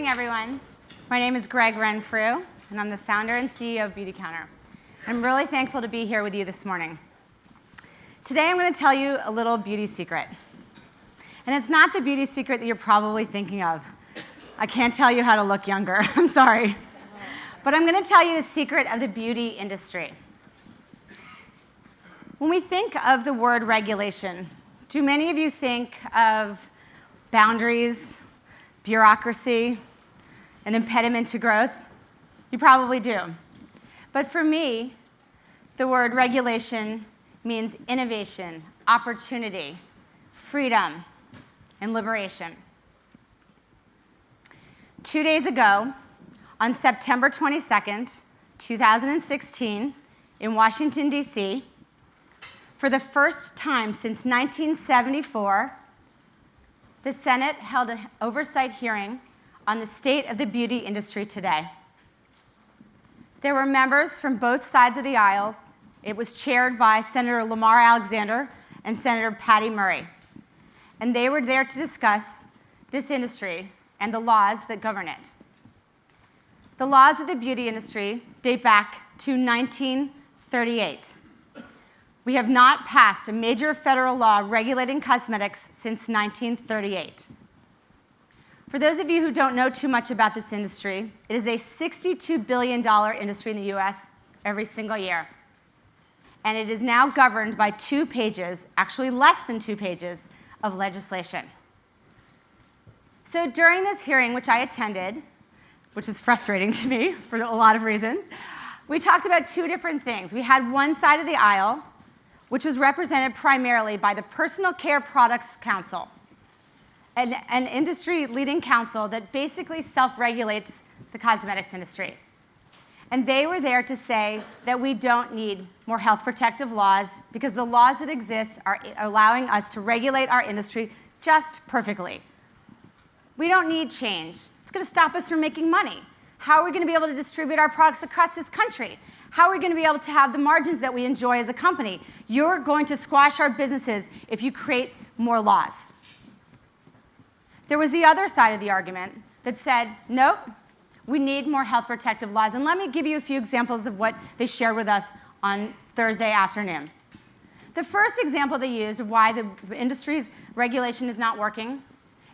morning, everyone. My name is Gregg Renfrew, and I'm the founder and CEO of Beautycounter. I'm really thankful to be here with you this morning. Today, I'm going to tell you a little beauty secret. And it's not the beauty secret that you're probably thinking of. I can't tell you how to look younger. I'm sorry. But I'm going to tell you the secret of the beauty industry. When we think of the word regulation, do many of you think of boundaries, bureaucracy, an impediment to growth? You probably do. But for me, the word regulation means innovation, opportunity, freedom, and liberation. 2 days ago, on September 22nd, 2016, in Washington, D.C., for the first time since 1974, the Senate held an oversight hearing on the state of the beauty industry today. There were members from both sides of the aisles. It was chaired by Senator Lamar Alexander and Senator Patty Murray. And they were there to discuss this industry and the laws that govern it. The laws of the beauty industry date back to 1938. We have not passed a major federal law regulating cosmetics since 1938. For those of you who don't know too much about this industry, it is a $62 billion industry in the US every single year. And it is now governed by 2 pages, actually less than 2 pages, of legislation. So during this hearing, which I attended, which was frustrating to me for a lot of reasons, we talked about 2 different things. We had one side of the aisle, which was represented primarily by the Personal Care Products Council, an industry-leading council that basically self-regulates the cosmetics industry. And they were there to say that we don't need more health protective laws because the laws that exist are allowing us to regulate our industry just perfectly. We don't need change. It's going to stop us from making money. How are we going to be able to distribute our products across this country? How are we going to be able to have the margins that we enjoy as a company? You're going to squash our businesses if you create more laws. There was the other side of the argument that said, nope, we need more health protective laws. And let me give you a few examples of what they shared with us on Thursday afternoon. The first example they used of why the industry's regulation is not working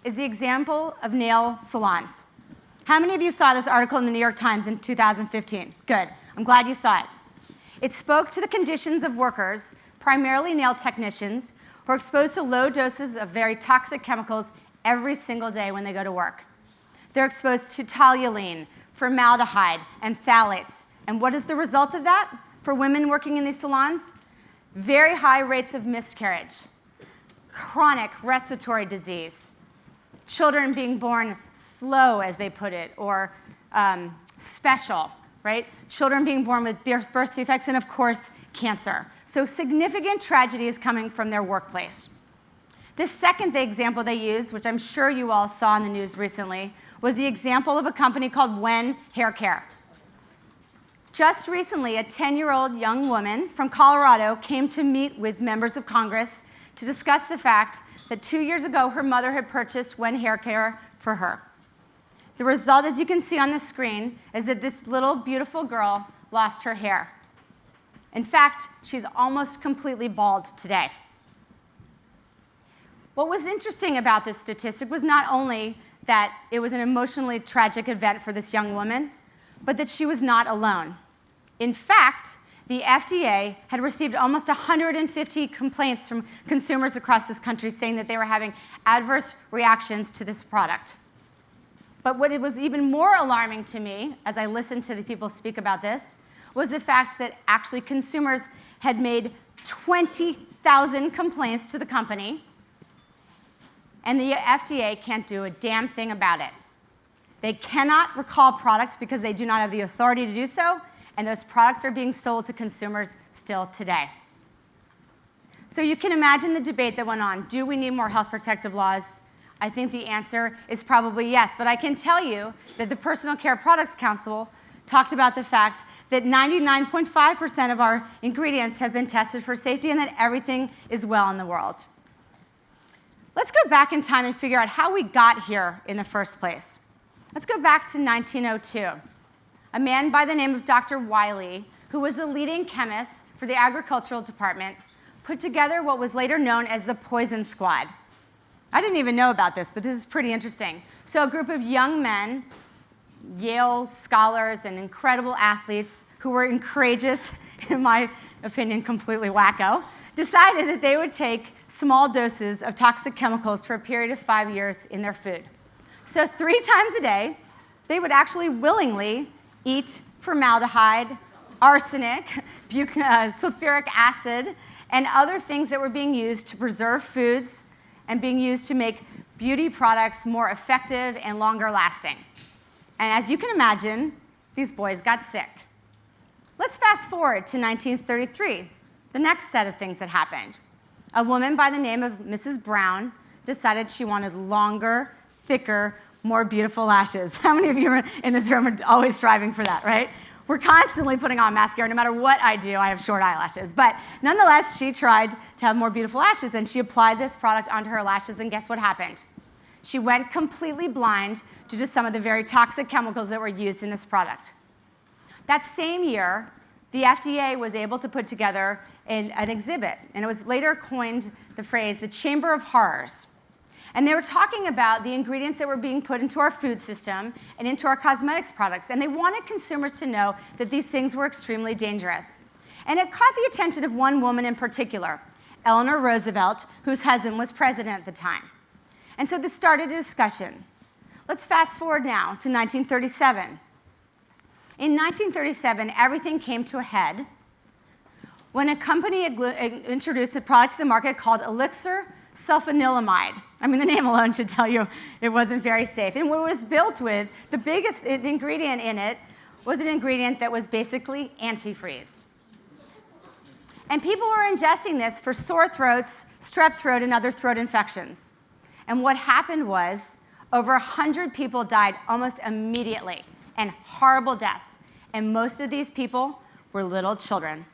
is the example of nail salons. How many of you saw this article in the New York Times in 2015? Good. I'm glad you saw it. It spoke to the conditions of workers, primarily nail technicians, who are exposed to low doses of very toxic chemicals every single day when they go to work. They're exposed to toluene, formaldehyde, and phthalates. And what is the result of that for women working in these salons? Very high rates of miscarriage, chronic respiratory disease, children being born slow, as they put it, or special, right? Children being born with birth defects, and of course, cancer. So significant tragedy is coming from their workplace. The second example they used, which I'm sure you all saw in the news recently, was the example of a company called Wen Hair Care. Just recently, a 10-year-old young woman from Colorado came to meet with members of Congress to discuss the fact that 2 years ago, her mother had purchased Wen Hair Care for her. The result, as you can see on the screen, is that this little beautiful girl lost her hair. In fact, she's almost completely bald today. What was interesting about this statistic was not only that it was an emotionally tragic event for this young woman, but that she was not alone. In fact, the FDA had received almost 150 complaints from consumers across this country saying that they were having adverse reactions to this product. But what was even more alarming to me, as I listened to the people speak about this, was the fact that actually consumers had made 20,000 complaints to the company, and the FDA can't do a damn thing about it. They cannot recall products because they do not have the authority to do so, and those products are being sold to consumers still today. So you can imagine the debate that went on. Do we need more health protective laws? I think the answer is probably yes, but I can tell you that the Personal Care Products Council talked about the fact that 99.5% of our ingredients have been tested for safety and that everything is well in the world. Let's go back in time and figure out how we got here in the first place. Let's go back to 1902. A man by the name of Dr. Wiley, who was the leading chemist for the agricultural department, put together what was later known as the Poison Squad. I didn't even know about this, but this is pretty interesting. So a group of young men, Yale scholars and incredible athletes who were courageous, in my opinion, completely wacko, decided that they would take small doses of toxic chemicals for a period of 5 years in their food. So 3 times a day, they would actually willingly eat formaldehyde, arsenic, sulfuric acid, and other things that were being used to preserve foods and being used to make beauty products more effective and longer lasting. And as you can imagine, these boys got sick. Let's fast forward to 1933, the next set of things that happened. A woman by the name of Mrs. Brown decided she wanted longer, thicker, more beautiful lashes. How many of you in this room are always striving for that, right? We're constantly putting on mascara. No matter what I do, I have short eyelashes. But nonetheless, she tried to have more beautiful lashes, and she applied this product onto her lashes, and guess what happened? She went completely blind due to some of the very toxic chemicals that were used in this product. That same year, the FDA was able to put together an exhibit, and it was later coined the phrase, the Chamber of Horrors. And they were talking about the ingredients that were being put into our food system and into our cosmetics products, and they wanted consumers to know that these things were extremely dangerous. And it caught the attention of one woman in particular, Eleanor Roosevelt, whose husband was president at the time. And so this started a discussion. Let's fast forward now to 1937. In 1937, everything came to a head when a company introduced a product to the market called Elixir Sulfanilamide. I mean, the name alone should tell you it wasn't very safe. And what it was built with, the biggest ingredient in it was an ingredient that was basically antifreeze. And people were ingesting this for sore throats, strep throat, and other throat infections. And what happened was over 100 people died almost immediately, and horrible deaths. And most of these people were little children.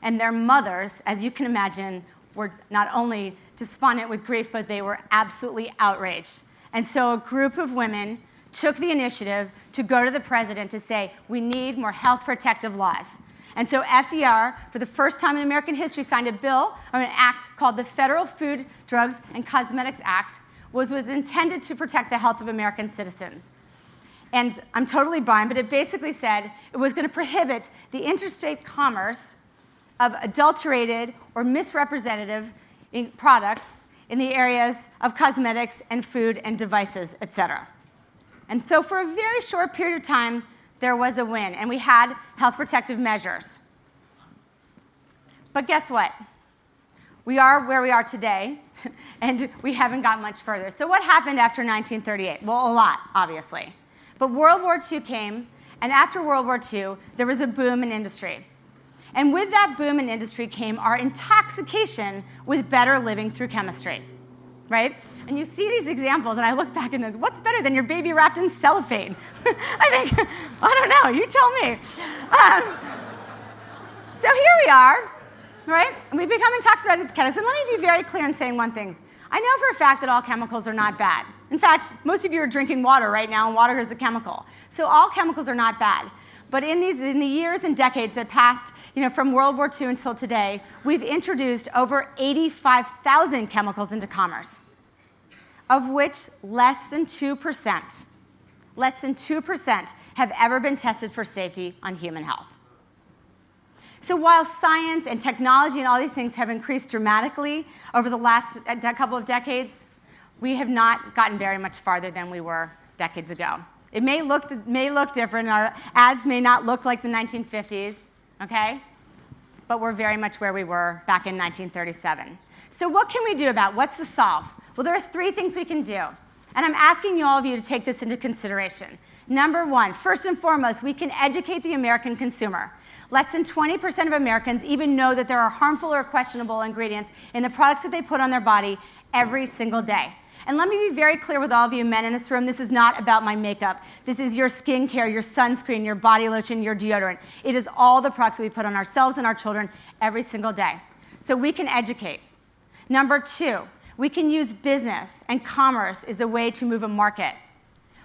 And their mothers, as you can imagine, were not only despondent with grief, but they were absolutely outraged. And so a group of women took the initiative to go to the president to say, we need more health protective laws. And so FDR, for the first time in American history, signed a bill, or an act called the Federal Food, Drugs, and Cosmetics Act, was intended to protect the health of American citizens. And I'm totally blind, but it basically said it was going to prohibit the interstate commerce of adulterated or misrepresentative products in the areas of cosmetics and food and devices, et cetera. And so for a very short period of time, there was a win, and we had health protective measures. But guess what? We are where we are today, and we haven't got much further. So what happened after 1938? Well, a lot, obviously. But World War II came, and after World War II, there was a boom in industry. And with that boom in industry came our intoxication with better living through chemistry, right? And you see these examples, and I look back and think, what's better than your baby wrapped in cellophane? I think, I don't know, you tell me. So here we are, right? And we become intoxicated with chemicals. And let me be very clear in saying one thing. I know for a fact that all chemicals are not bad. In fact, most of you are drinking water right now, and water is a chemical. So all chemicals are not bad. But in the years and decades that passed, from World War II until today, we've introduced over 85,000 chemicals into commerce, of which less than 2% have ever been tested for safety on human health. So while science and technology and all these things have increased dramatically over the last couple of decades, we have not gotten very much farther than we were decades ago. It may look different. Our ads may not look like the 1950s, okay? But we're very much where we were back in 1937. So what can we do about it? What's the solve? Well, there are 3 things we can do. And I'm asking all of you to take this into consideration. Number 1, first and foremost, we can educate the American consumer. Less than 20% of Americans even know that there are harmful or questionable ingredients in the products that they put on their body every single day. And let me be very clear with all of you men in this room, this is not about my makeup. This is your skincare, your sunscreen, your body lotion, your deodorant. It is all the products that we put on ourselves and our children every single day. So we can educate. Number 2, we can use business and commerce as a way to move a market.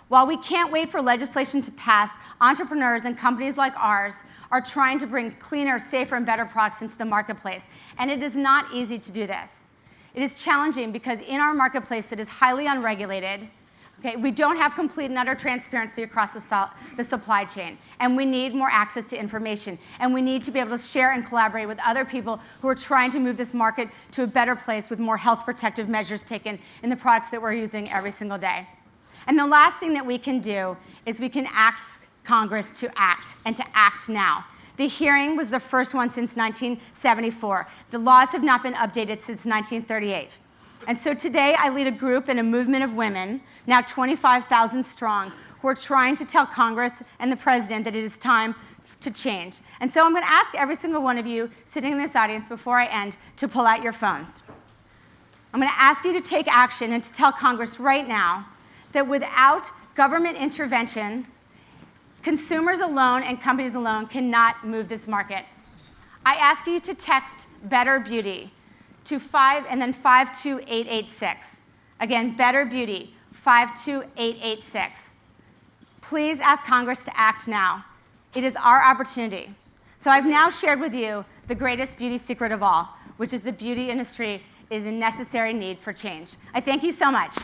While we can't wait for legislation to pass, entrepreneurs and companies like ours are trying to bring cleaner, safer, and better products into the marketplace. And it is not easy to do this. It is challenging because in our marketplace that is highly unregulated, okay, we don't have complete and utter transparency across the supply chain. And we need more access to information. And we need to be able to share and collaborate with other people who are trying to move this market to a better place with more health protective measures taken in the products that we're using every single day. And the last thing that we can do is we can ask Congress to act, and to act now. The hearing was the first one since 1974. The laws have not been updated since 1938. And so today I lead a group and a movement of women, now 25,000 strong, who are trying to tell Congress and the President that it is time to change. And so I'm going to ask every single one of you sitting in this audience before I end to pull out your phones. I'm going to ask you to take action and to tell Congress right now that without government intervention, consumers alone and companies alone cannot move this market. I ask you to text Better Beauty to 52886. Again, Better Beauty, 52886. Please ask Congress to act now. It is our opportunity. So I've now shared with you the greatest beauty secret of all, which is the beauty industry is in necessary need for change. I thank you so much.